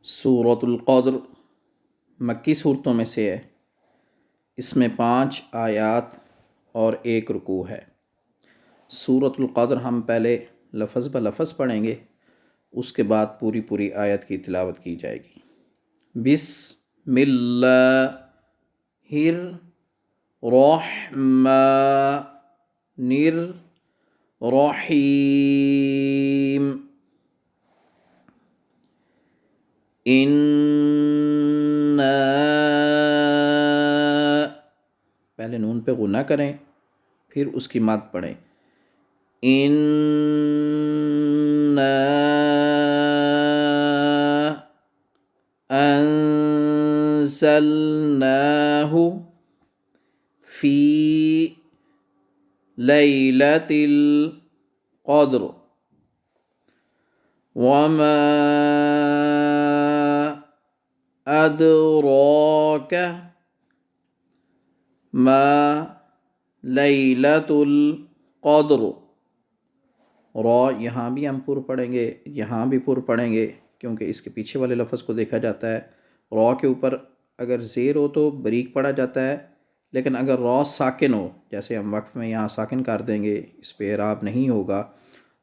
سورۃ القدر مکی صورتوں میں سے ہے۔ اس میں 5 آیات اور 1 رکوع ہے۔ سورۃ القدر ہم پہلے لفظ بلفظ پڑھیں گے، اس کے بعد پوری آیت کی تلاوت کی جائے گی۔ بسم اللہ الرحمن الرحیم۔ پہلے نون پہ غنہ کریں، پھر اس کی مد پڑھیں۔ انزلناہ فی لیلۃ القدر وما ادراک ما لیلۃ القدر۔ را یہاں بھی ہم پر پڑھیں گے، یہاں بھی پر پڑھیں گے، کیونکہ اس کے پیچھے والے لفظ کو دیکھا جاتا ہے۔ را کے اوپر اگر زیر ہو تو بریک پڑھا جاتا ہے، لیکن اگر را ساکن ہو، جیسے ہم وقف میں یہاں ساکن کر دیں گے، اس پہ اعراب نہیں ہوگا،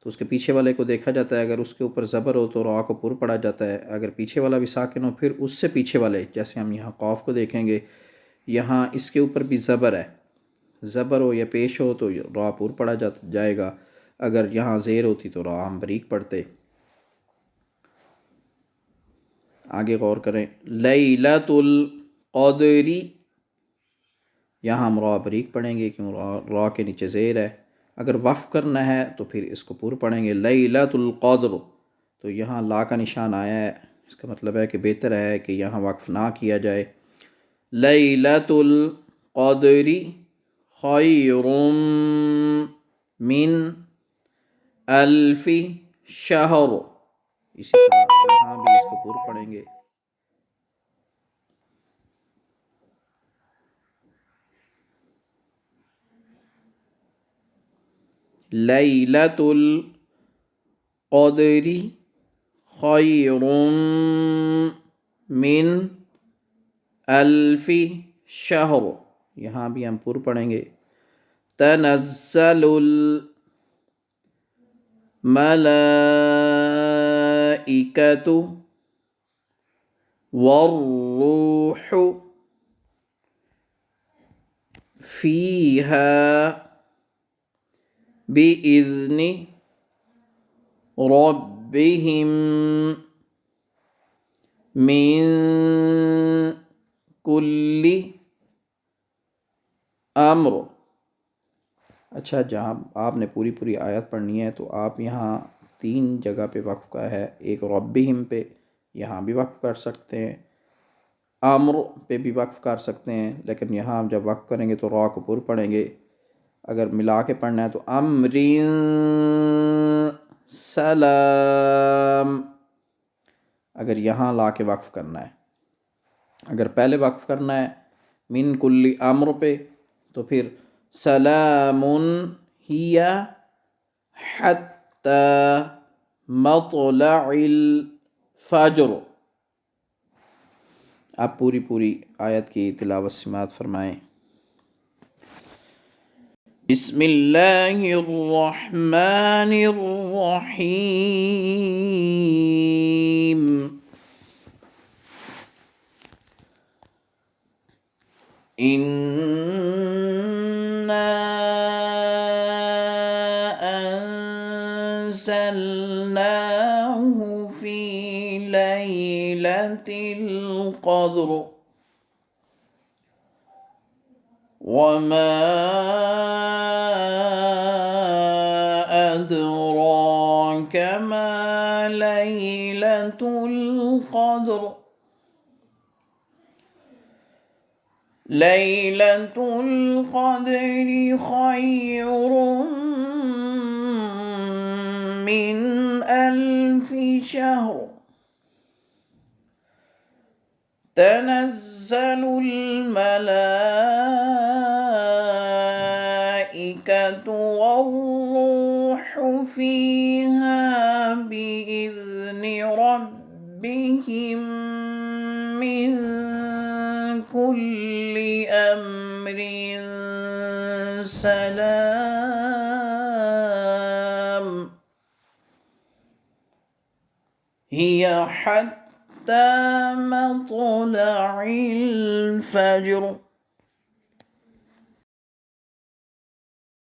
تو اس کے پیچھے والے کو دیکھا جاتا ہے۔ اگر اس کے اوپر زبر ہو تو را کو پر پڑھا جاتا ہے، اگر پیچھے والا بھی ساکن ہو پھر اس سے پیچھے والے، جیسے ہم یہاں قاف کو دیکھیں گے، یہاں اس کے اوپر بھی زبر ہے، زبر ہو یا پیش ہو تو را پر پڑھا جائے گا، اگر یہاں زیر ہوتی تو را ہم بریک پڑھتے۔ آگے غور کریں، لیلۃ القدر، یہاں ہم را بریک پڑھیں گے کیوں را کے نیچے زیر ہے۔ اگر وقف کرنا ہے تو پھر اس کو پر پڑھیں گے، لیلۃ القدر، تو یہاں لا کا نشان آیا ہے، اس کا مطلب ہے کہ بہتر ہے کہ یہاں وقف نہ کیا جائے۔ لیلۃ القدر خیر من الف شہر، اسی طرح یہاں بھی اس کو پر پڑھیں گے۔ لیلۃ القدر خیر من الف شہر، یہاں بھی ہم پر پڑھیں گے۔ تنزل الملائکۃ والروح فیہا بِإِذْنِ رَبِّهِم مِّن كُلِّ امر۔ اچھا، جہاں آپ نے پوری آیت پڑھنی ہے تو آپ یہاں 3 جگہ پہ وقف کا ہے، ایک ربہم پہ، یہاں بھی وقف کر سکتے ہیں، امر پہ بھی وقف کر سکتے ہیں، لیکن یہاں جب وقف کریں گے تو را کو پر پڑھیں گے۔ اگر ملا کے پڑھنا ہے تو امر سلام، اگر یہاں لا کے وقف کرنا ہے۔ اگر پہلے وقف کرنا ہے من کل امر پہ تو پھر سلام ہی حتی مطلع الفجر۔ آپ پوری آیت کی تلاوت سماعت فرمائیں۔ بسم اللہ الرحمن الرحیم۔ اِنَّا انزلناہ فی لیلۃ القدر وما ادراک ما لیلۃ القدر۔ لیلۃ القدر خیر من الف شہر، تنزل الملائکۃ والروح فیہا بإذن ربهم ربهم من كل أمر سلام هي حتى مطلع الفجر